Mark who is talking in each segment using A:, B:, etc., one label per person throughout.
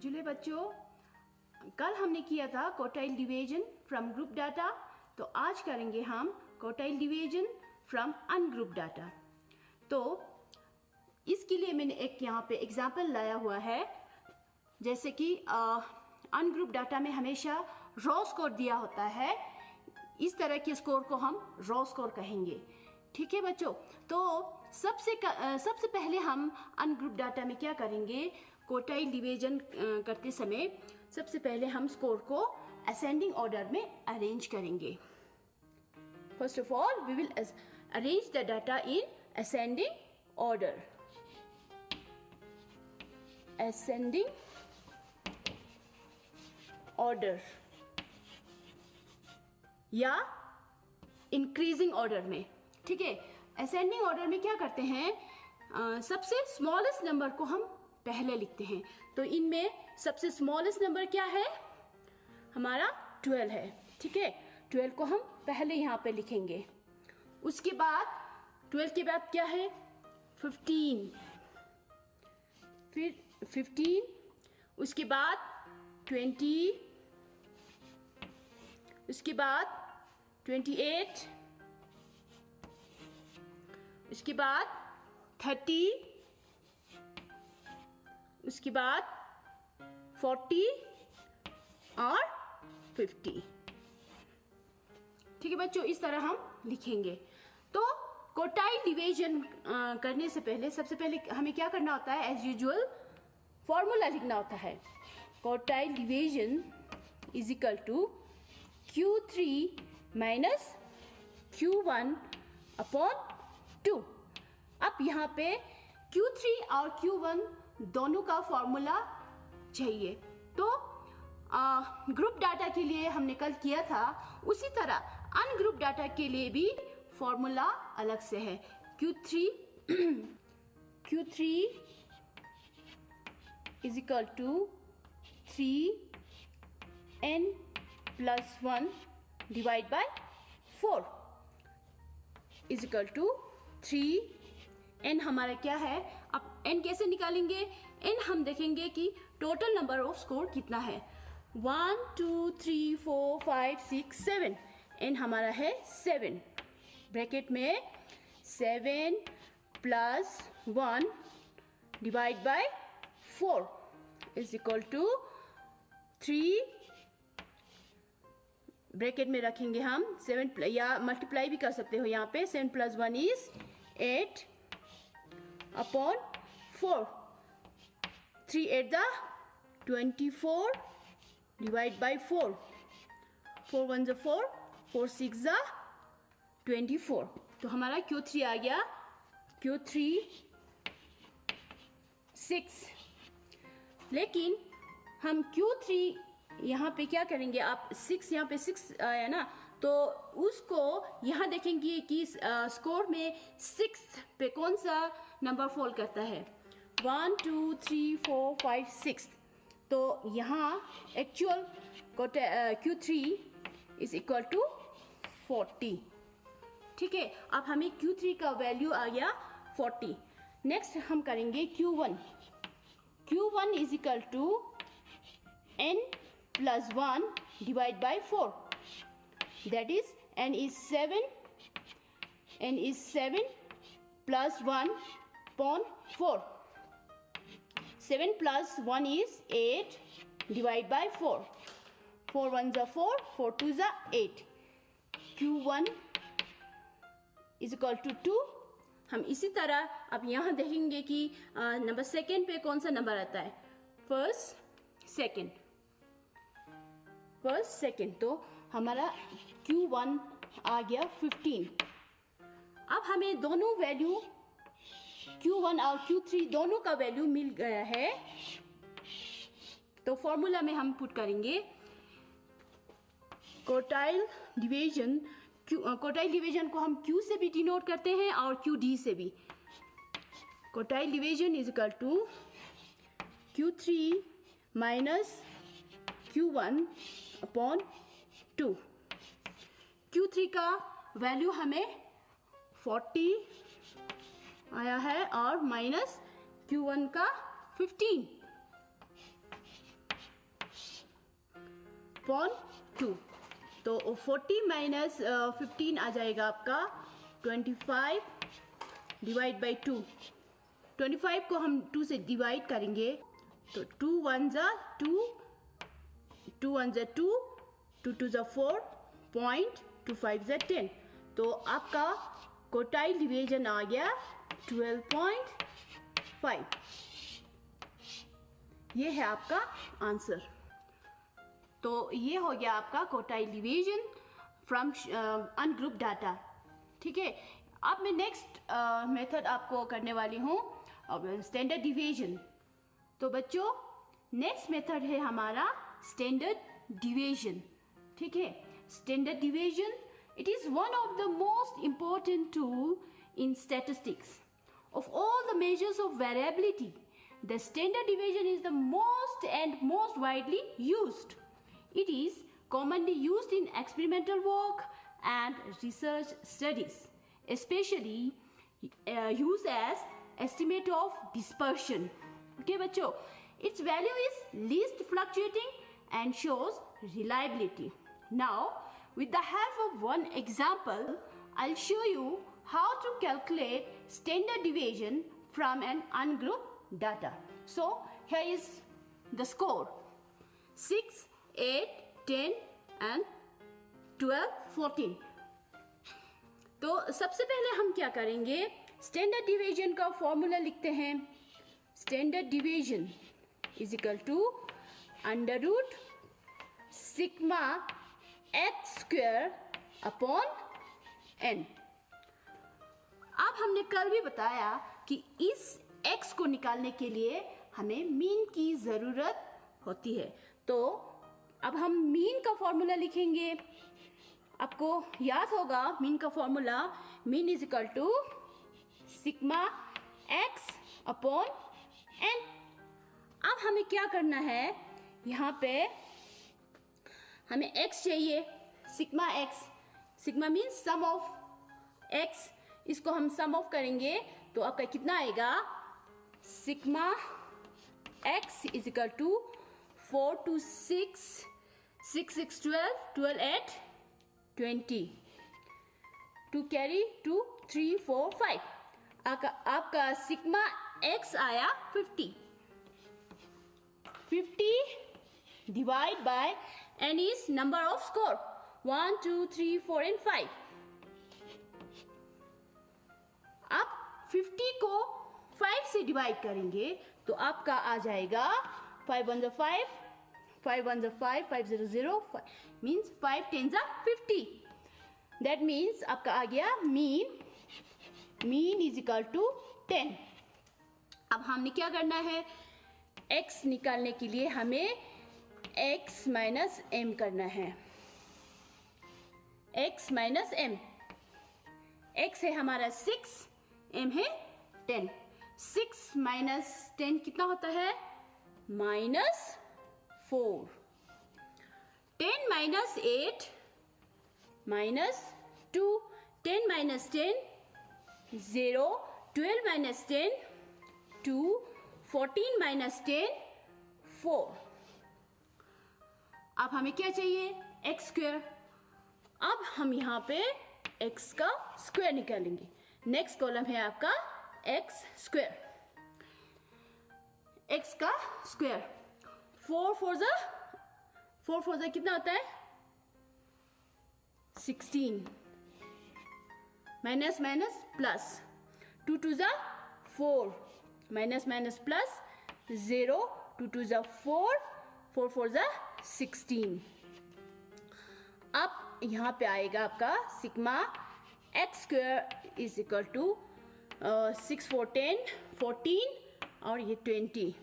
A: जुले बच्चों, कल हमने किया था quartile division from group data, तो आज करेंगे हम quartile division from ungroup data. तो इसके लिए मैंने एक यहाँ पे एग्जाम्पल लाया हुआ है। जैसे कि अनग्रुप डाटा में हमेशा रॉ स्कोर दिया होता है, इस तरह के स्कोर को हम रॉ स्कोर कहेंगे। ठीक है बच्चों, तो सबसे पहले हम अनग्रुप डाटा में क्या करेंगे, क्वार्टाइल डिवीजन करते समय सबसे पहले हम स्कोर को असेंडिंग ऑर्डर में अरेंज करेंगे। First of all we will arrange the data in ascending order. Ascending order या इंक्रीजिंग ऑर्डर में। ठीक है, असेंडिंग ऑर्डर में क्या करते हैं, सबसे स्मॉलेस्ट नंबर को हम पहले लिखते हैं। तो इनमें सबसे स्मॉलेस्ट नंबर क्या है, हमारा 12 है। ठीक है, 12 को हम पहले यहाँ पे लिखेंगे। उसके बाद 12 के बाद क्या है, 15, फिर 15, उसके बाद 20, उसके बाद 28, उसके बाद 30, उसके बाद 40 और 50। ठीक है बच्चों, इस तरह हम लिखेंगे। तो क्वार्टाइल डिवीजन करने से पहले सबसे पहले हमें क्या करना होता है, एज यूजुअल फॉर्मूला लिखना होता है। Quartile division is equal to Q3 minus Q1 upon 2। अब यहाँ पे Q3 और Q1 दोनों का फॉर्मूला चाहिए। तो ग्रुप डाटा के लिए हमने कल किया था, उसी तरह अनग्रुप डाटा के लिए भी फॉर्मूला अलग से है। Q3 is equal to 3n plus 1 divide by 4 is equal to 3n। हमारा क्या है, अब n कैसे निकालेंगे, n हम देखेंगे कि टोटल नंबर ऑफ स्कोर कितना है, 1 2 3 4 5 6 7। n हमारा है 7, ब्रैकेट में 7 plus 1 divide by 4 is equal to 3, bracket में रखेंगे हम 7, या मल्टीप्लाई भी कर सकते हो यहाँ पे, 7 plus 1 is 8 upon 4, 3 8 the 24 divide by 4, 4 1 ज 4, 4 6 ज 24। तो हमारा Q3 आ गया, Q3 6। लेकिन हम Q3 यहाँ पे क्या करेंगे, आप 6, यहाँ पे 6 आया ना, तो उसको यहाँ देखेंगे कि स्कोर में 6 पे कौन सा नंबर फॉल करता है, 1 2 3 4 5 6। तो यहाँ actual Q3 is equal to 40। ठीक है, अब हमें Q3 का वैल्यू आ गया 40। नेक्स्ट हम करेंगे Q1। Q1 is equal to n plus 1 divide by 4, that is n is 7 plus 1 upon 4, 7 plus 1 is 8 divide by 4, 4 1 is 4, 4 2 is 8। Q1 is equal to 2। हम इसी तरह अब यहाँ देखेंगे कि नंबर सेकेंड पे कौन सा नंबर आता है, फर्स्ट सेकेंड। तो हमारा Q1 आ गया 15। अब हमें दोनों वैल्यू Q1 और Q3 दोनों का वैल्यू मिल गया है। तो फॉर्मूला में हम पुट करेंगे क्वार्टाइल डिवीजन को हम Q से भी डिनोट करते हैं और QD से भी। Quartile division is equal to Q3 minus Q1 upon 2। Q3 का वैल्यू हमें 40 आया है और माइनस Q1 का 15। 2। तो 40 माइनस 15 आ जाएगा आपका 25 डिवाइड बाई 2। 25 को हम 2 से डिवाइड करेंगे तो 2 1 ज़ा 2, 2 1 ज़ा 2, 2 2 ज़ा 4, 0.25 ज़ा 10। तो आपका क्वार्टाइल डिवीजन आ गया 12.5। ये है आपका आंसर। तो ये हो गया आपका quartile division from ungroup data. ठीक है, अब मैं नेक्स्ट मेथड आपको करने वाली हूँ स्टैंडर्ड डिवीजन। तो बच्चों नेक्स्ट मेथड है हमारा स्टैंडर्ड डिवीजन। ठीक है, standard division it is one of the most important tool in statistics. Of all the measures of variability, the standard deviation is the most widely used. It is commonly used in experimental work and research studies, especially used as estimate of dispersion. Okay बच्चों, its value is least fluctuating and shows reliability. Now with the help of one example, I'll show you how to calculate standard deviation from an ungrouped data. So here is the score: 6, 8, 10 and 12, 14. तो सबसे पहले हम क्या करेंगे, standard division का formula लिखते हैं। Standard division is equal to under root sigma x square upon n। अब हमने कल भी बताया कि इस x को निकालने के लिए हमें मीन की ज़रूरत होती है। तो अब हम मीन का फॉर्मूला लिखेंगे। आपको याद होगा मीन का formula, mean is equal to sigma x upon n। अब हमें क्या करना है, यहाँ पे हमें x चाहिए, sigma x। Sigma means sum of x, इसको हम सम ऑफ करेंगे तो आपका कितना आएगा, sigma x is equal to 4 to 6, 6 6 12, 12 8 20, 2 carry 2 3 4 5। आपका सिग्मा x आया 50। 50 divide by n is number of score 1 2 3 4 and 5। अब 50 को 5 से डिवाइड करेंगे तो आपका आ जाएगा 5 1 5, 5 1 5, 5 0 0, मीन्स 5 10 50। दैट मीन्स आपका आ गया मीन इज इक्वल टू 10। अब हमने क्या करना है, x निकालने के लिए हमें x माइनस m करना है। x माइनस m, x है हमारा 6, m है 10। 6 माइनस 10 कितना होता है, -4। 10 minus 8 minus 2, 10 minus 10 0, 12 minus 10 2, 14 minus 10 4। अब हमें क्या चाहिए, एक्स स्क्वायर। अब हम यहाँ पे एक्स का स्क्वायर निकालेंगे। नेक्स्ट कॉलम है आपका एक्स स्क्वायर, एक्स का स्क्वायर। 4 4 जा कितना होता है, 16, माइनस माइनस प्लस, 2 2 जा 4, माइनस माइनस प्लस 0, 2 2 जा 4, 4 4 जा 16। अब यहाँ पे आएगा आपका sigma x square is equal to 6 4 10 14 और ये 20,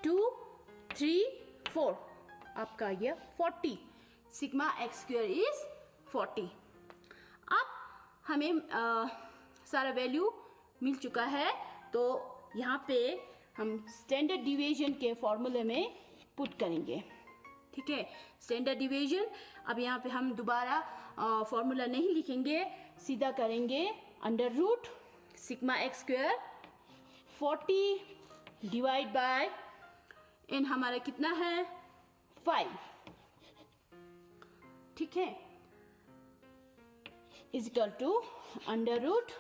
A: 2 3 4, आपका ये 40। Sigma x square is 40। अब हमें सारा वैल्यू मिल चुका है, तो यहाँ पे हम स्टैंडर्ड डिवीजन के फॉर्मूले में पुट करेंगे। ठीक है, स्टैंडर्ड डिवीजन। अब यहाँ पे हम दोबारा फॉर्मूला नहीं लिखेंगे, सीधा करेंगे under root sigma x square 40 divide by n हमारा कितना है 5। ठीक है, is equal to under root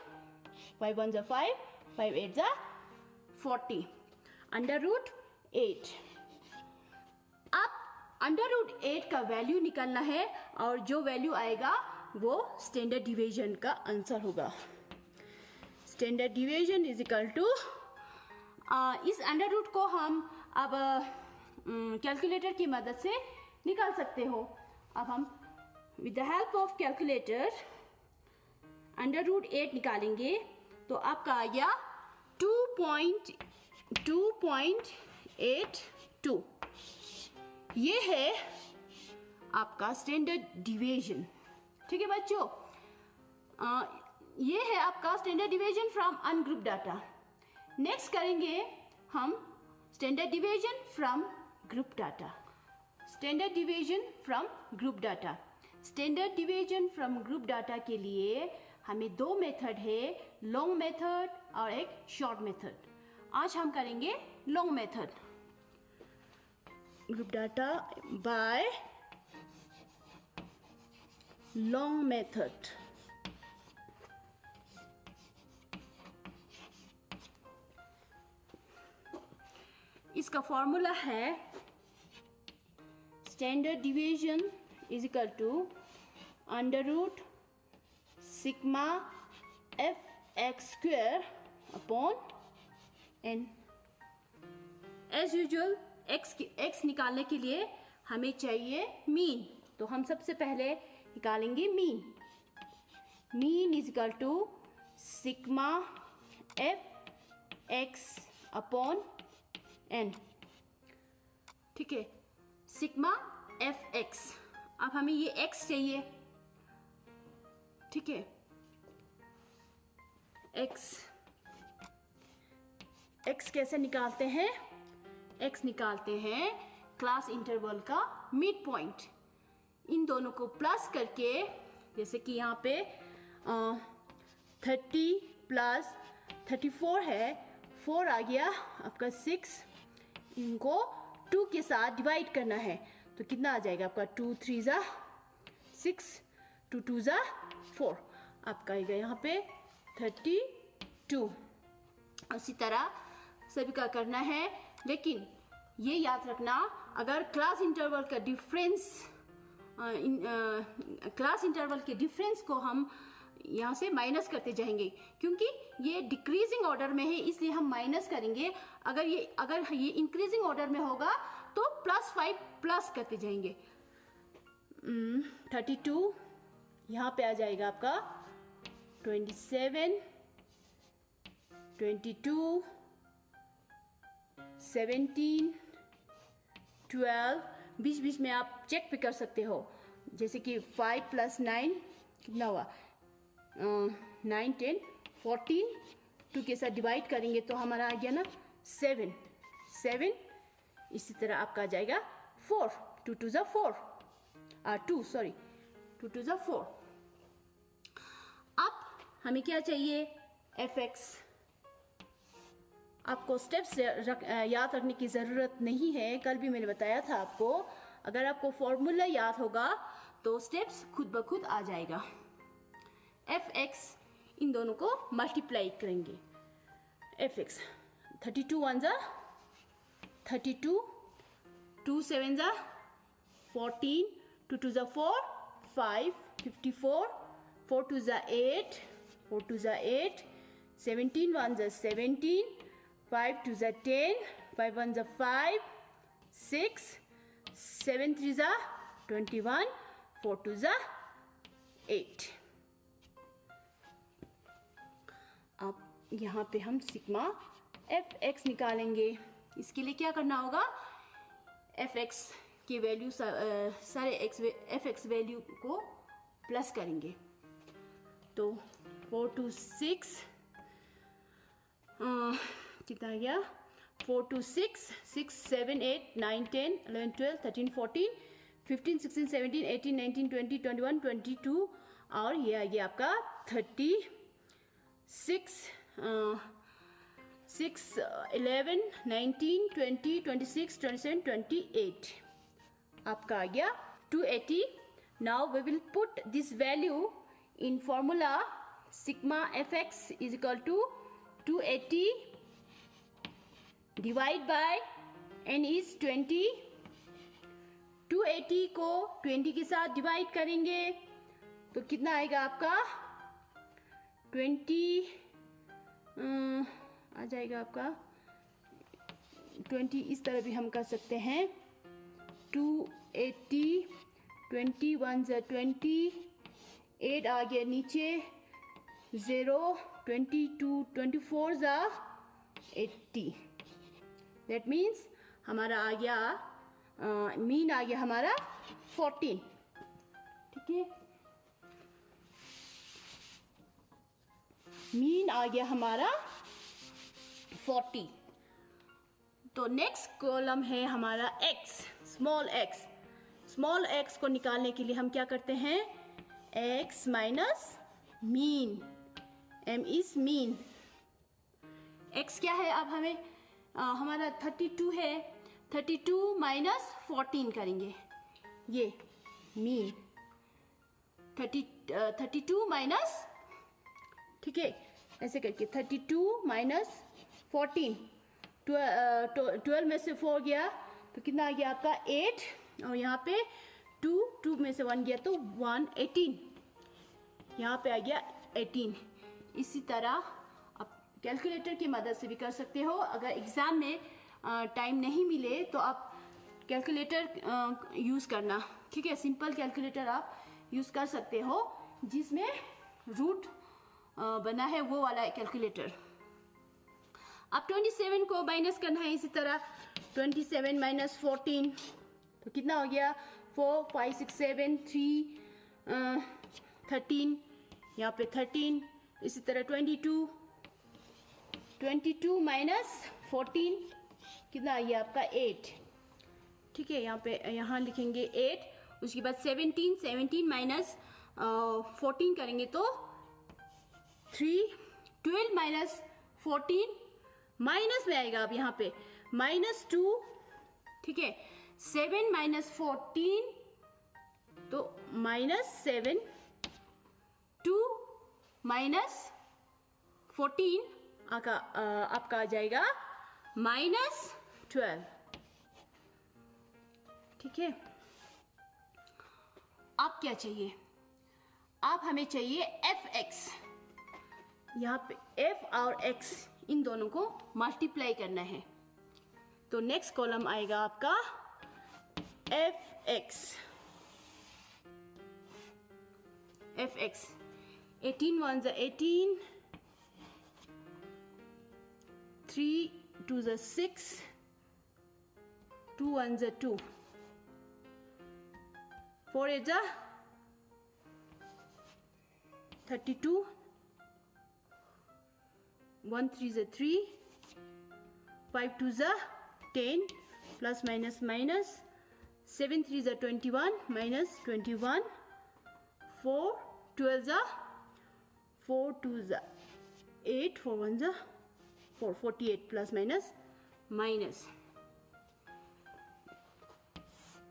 A: 5 1 5, 5 8 40, under root 8। अब अंडर रूट 8 का वैल्यू निकालना है और जो वैल्यू आएगा वो स्टैंडर्ड डिवीजन का आंसर होगा। Standard division is equal to, इस अंडर रूट को हम अब कैलकुलेटर की मदद से निकाल सकते हो। अब हम with the help of calculator under root 8 निकालेंगे तो आपका आ गया 2.82। ये है आपका स्टैंडर्ड डिवीजन। ठीक है बच्चों, ये है आपका standard division from ungroup data. Next करेंगे हम standard division from group data. Standard division from group data. Standard division from group data के लिए हमें दो मेथड है, लॉन्ग मेथड और एक शॉर्ट मेथड। आज हम करेंगे long method. Group data by long method. इसका फॉर्मूला है standard division is equal to under root sigma f(x)² upon n। As usual x निकालने के लिए हमें चाहिए मीन, तो हम सबसे पहले निकालेंगे mean. Mean is equal to sigma f(x) upon n। ठीक है, सिग्मा f(x). अब हमें ये x चाहिए। ठीक है, x कैसे निकालते हैं? x निकालते हैं क्लास इंटरवल का मिड पॉइंट। इन दोनों को प्लस करके, जैसे कि यहाँ पे 30 प्लस 34 है, 4 आ गया आपका 6। इनको 2 के साथ डिवाइड करना है तो कितना आ जाएगा आपका 2 3 ज़ा 6, 2 2 ज़ा 4, आपका आएगा यहाँ पे 32। इसी तरह सभी का करना है, लेकिन ये याद रखना अगर क्लास इंटरवल का डिफरेंस, क्लास इंटरवल के डिफरेंस को हम यहाँ से माइनस करते जाएंगे, क्योंकि ये डिक्रीजिंग ऑर्डर में है इसलिए हम माइनस करेंगे। अगर ये इंक्रीजिंग ऑर्डर में होगा तो +5 प्लस करते जाएंगे। 32 यहाँ पे आ जाएगा आपका 27, 22, 17, 12। बीच बीच में आप चेक भी कर सकते हो, जैसे कि 5 + 9 कितना हुआ, 9 10 14। 2 के साथ डिवाइड करेंगे तो हमारा आ गया ना 7 7। इसी तरह आपका आ जाएगा 4, 2 2 ज़ा 4, 2 सॉरी 2 2 ज़ा 4। अब हमें क्या चाहिए, f(x). आपको स्टेप्स याद रखने की ज़रूरत नहीं है, कल भी मैंने बताया था आपको। अगर आपको फॉर्मूला याद होगा तो स्टेप्स खुद ब खुद आ जाएगा। f(x) इन दोनों को मल्टीप्लाई करेंगे। f(x) 32 1 ज़ा 32, 2 7 ज़ा 14, 2 2 ज़ा 4, 5 54, 4 2 ज़ा 8, 4 2 ज़ा 8, 17 1 ज़ा 17, 5 2 ज़ा 10, 5 1 ज़ा 5, 6, 7 3 ज़ा 21, 4 2 ज़ा 8। अब यहाँ पे हम सिग्मा f(x) निकालेंगे। इसके लिए क्या करना होगा, f(x) की वैल्यू सारे f(x) वैल्यू को प्लस करेंगे। तो 4 2 6 कितना गया, 4 2 6 6 7 8 9 10 11 12 13 14 15 16 17 18 19 20 21 22 और ये आ गया आपका 36 6 11 19 20 26 27 28। आपका आ गया 280 Now we will put this value in formula. Sigma fx is equal to 280 divide by n is 20. 280 को 20 के साथ डिवाइड करेंगे तो कितना आएगा आपका 20 आ जाएगा आपका 20. इस तरह भी हम कर सकते हैं. 280 21 = 20, 8 आ गया नीचे 0, 22 24 = 80. दैट मीन्स हमारा आ गया मीन आ गया हमारा 14. ठीक है, मीन आ गया हमारा 40. तो नेक्स्ट कॉलम है हमारा x, small x. Small x को निकालने के लिए हम क्या करते हैं, x minus mean, m is mean. x क्या है अब हमें हमारा 32 है, 32 माइनस 14 करेंगे, ये मीन 32 माइनस, ठीक है ऐसे करके 32 माइनस 14, 12 में से 4 गया तो कितना आ गया आपका 8, और यहाँ पे 2 में से 1 गया तो 1, 18. यहाँ पे आ गया 18. इसी तरह आप कैलकुलेटर की मदद से भी कर सकते हो. अगर एग्ज़ाम में टाइम नहीं मिले तो आप कैलकुलेटर यूज़ करना, ठीक है. सिंपल कैलकुलेटर आप यूज़ कर सकते हो जिसमें रूट बना है, वो वाला कैलकुलेटर. अब 27 को माइनस करना है इसी तरह. 27 माइनस 14 तो कितना हो गया 4, 5, 6, 7, 3, 13, यहाँ पे 13. इसी तरह 22 माइनस 14 कितना आ गया आपका 8. ठीक है, यहाँ लिखेंगे 8. उसके बाद 17 माइनस 14 करेंगे तो 3. 12 माइनस 14 माइनस में आएगा अब यहाँ पे -2. ठीक है, 7 माइनस 14 तो -7, 2 माइनस 14 आपका आ जाएगा -12. ठीक है, अब क्या चाहिए, अब हमें चाहिए fx. यहाँ पे f और x इन दोनों को मल्टीप्लाई करना है. तो नेक्स्ट कॉलम आएगा आपका fx. 18 1 = 18, 3 2 = 6, 2 1 = 2, 4 8 = 32, 1 3 = 3, 5 2 = 10, plus minus minus, 7 3 = 21, minus 21, 4 12 = 4 2 = 8, 4 1 = 4, 48 plus minus minus.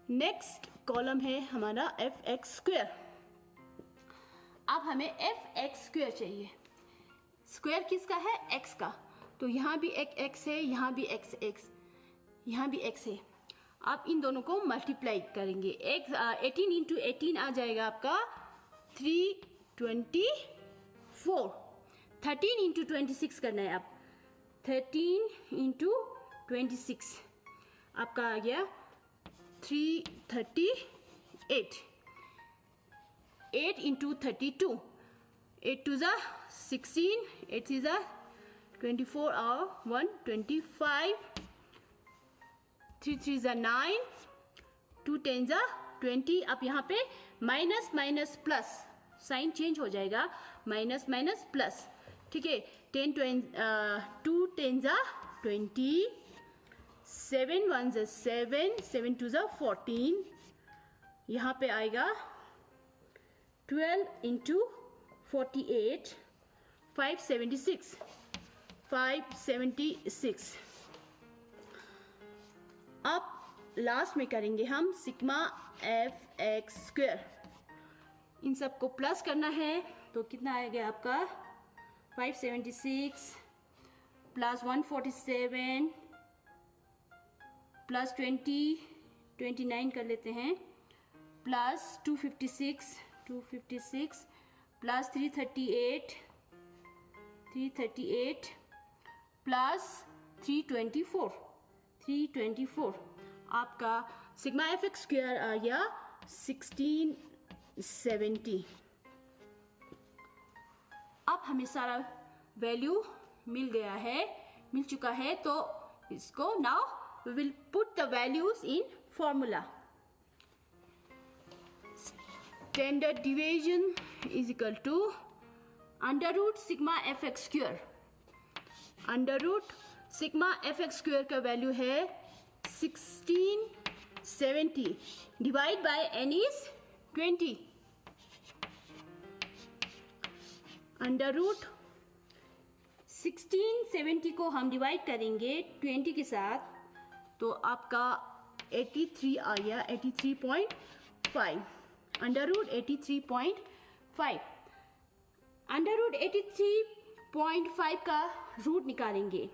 A: Next column है हमारा fx². अब हमें fx² चाहिए. स्क्वायर किसका है, x का. तो यहाँ भी एक x है, यहाँ भी x, यहाँ भी x है. आप इन दोनों को मल्टीप्लाई करेंगे. 18 × 18 आ जाएगा आपका 324. 13 × 26 करना है. आप 13 × 26 आपका आ गया 338. 8 × 32, 8 2 = 16, 8 3 = 24 और 1 25, 3 3 = 9, 2 10 = 20. अब यहाँ पे minus minus plus sign change हो जाएगा, माइनस माइनस प्लस. ठीक है, 2 10 = 20, 7 1 = 7, 7 2 = 14. यहाँ पे आएगा 12 × 48, 576, 576. अब लास्ट में करेंगे हम सिग्मा fx². इन सबको प्लस करना है तो कितना आएगा आपका 576 प्लस 147 प्लस 29 कर लेते हैं, प्लस 256 प्लस 338 प्लस 324 आपका सिग्मा एफ एक्स स्क्वायर आ गया 1670। अब हमें सारा वैल्यू मिल चुका है, तो इसको now we will put the values in formula. Standard division is equal to under root sigma f x square. Under root sigma f x square का वैल्यू है 1670 डिवाइड बाय n इज 20। अंडर रूट 1670 को हम डिवाइड करेंगे 20 के साथ, तो आपका 83 आ गया, 83.5। Under root 83.5। अंडर रूट 83.5 का रूट निकालेंगे,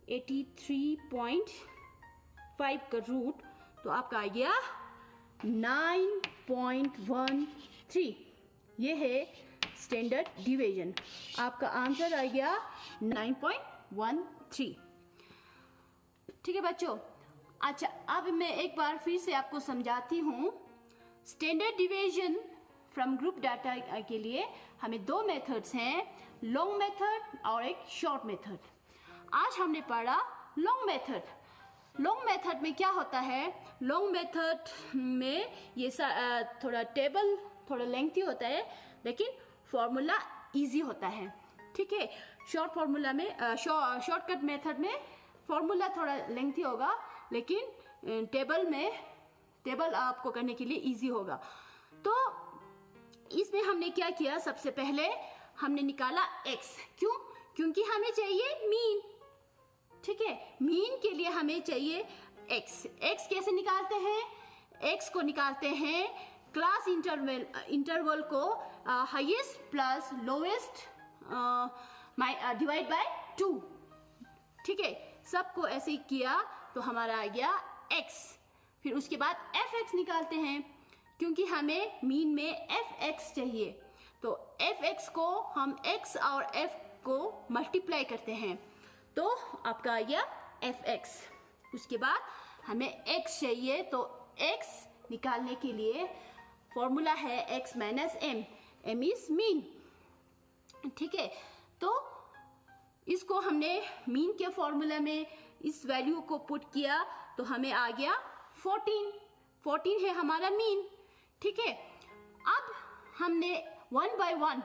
A: 83.5 का रूट, तो आपका आ गया 9.13। ये है स्टैंडर्ड डिवीजन। आपका आंसर आ गया 9.13। ठीक है बच्चों। अच्छा, अब मैं एक बार फिर से आपको समझाती हूँ। Standard division from group data के लिए हमें दो मेथड्स हैं, लॉन्ग मेथड और एक शॉर्ट मेथड। आज हमने पढ़ा लॉन्ग मेथड। लॉन्ग मेथड में क्या होता है, लॉन्ग मेथड में ये थोड़ा टेबल थोड़ा लेंथी होता है, लेकिन फॉर्मूला इजी होता है। ठीक है। शॉर्ट फॉर्मूला में शॉर्टकट मेथड में फॉर्मूला थोड़ा लेंथी होगा, लेकिन टेबल आपको करने के लिए इजी होगा। तो इसमें हमने क्या किया, सबसे पहले हमने निकाला x। क्यों? क्योंकि हमें चाहिए मीन। ठीक है, मीन के लिए हमें चाहिए x। कैसे निकालते हैं? x को निकालते हैं क्लास इंटरवल को highest plus lowest divide by 2। ठीक है, सबको ऐसे ही किया तो हमारा आ गया x। फिर उसके बाद fx निकालते हैं, क्योंकि हमें मीन में fx चाहिए, तो fx को हम x और f को मल्टीप्लाई करते हैं, तो आपका आ गया fx। उसके बाद हमें x चाहिए, तो x निकालने के लिए फॉर्मूला है x minus m। m is mean. ठीक है, तो इसको हमने मीन के फॉर्मूला में इस वैल्यू को पुट किया, तो हमें आ गया 14 है हमारा मीन। ठीक है, अब हमने 1 बाय 1,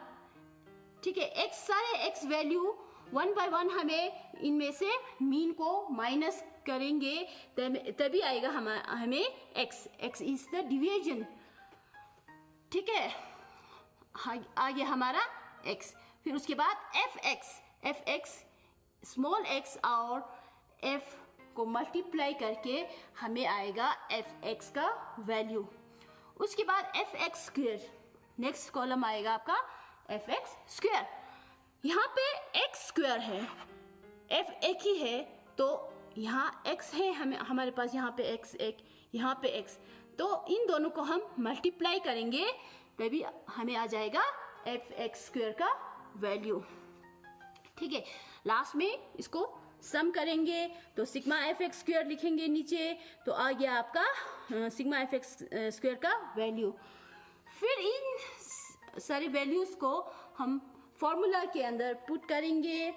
A: ठीक है, सारे x वैल्यू 1 बाय 1 हमें इनमें से मीन को माइनस करेंगे, तभी आएगा हमें x इज द डिवीजन। ठीक है, आ गया हमारा x। फिर उसके बाद fx स्मॉल x और f को मल्टीप्लाई करके हमें आएगा fx का वैल्यू। उसके बाद fx स्क्वायर, नेक्स्ट कॉलम आएगा आपका fx स्क्वायर। यहाँ पे x स्क्वायर है, f एक ही है, तो यहाँ x है, हमारे पास यहाँ पे x एक, यहाँ पे x, तो इन दोनों को हम मल्टीप्लाई करेंगे, तभी हमें आ जाएगा fx स्क्वायर का वैल्यू। ठीक है, लास्ट में इसको सम करेंगे तो सिग्मा fx स्क्वायर लिखेंगे नीचे, तो आ गया आपका सिग्मा fx स्क्वायर का वैल्यू। फिर इन सारे वैल्यूज को हम फॉर्मूला के अंदर पुट करेंगे,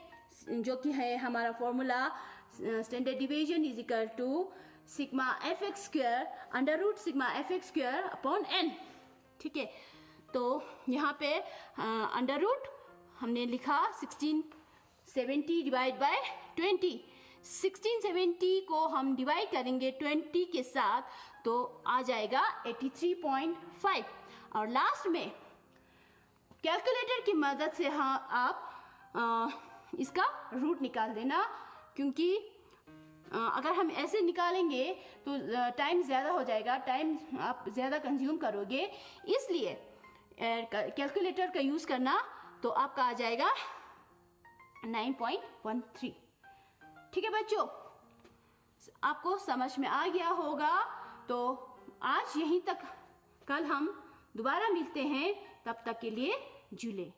A: जो कि है हमारा formula standard division is equal to sigma fx square under root sigma fx square upon n। ठीक है, तो यहाँ पे अंडर रूट हमने लिखा 1670 डिवाइड बाय 20। 1670 को हम डिवाइड करेंगे 20 के साथ, तो आ जाएगा 83.5। और लास्ट में कैलकुलेटर की मदद से आप इसका रूट निकाल देना, क्योंकि अगर हम ऐसे निकालेंगे तो टाइम ज़्यादा हो जाएगा, टाइम आप ज़्यादा कंज्यूम करोगे, इसलिए कैलकुलेटर का यूज़ करना तो आपका आ जाएगा 9.13। ठीक है बच्चों, आपको समझ में आ गया होगा। तो आज यहीं तक, कल हम दोबारा मिलते हैं, तब तक के लिए जुले।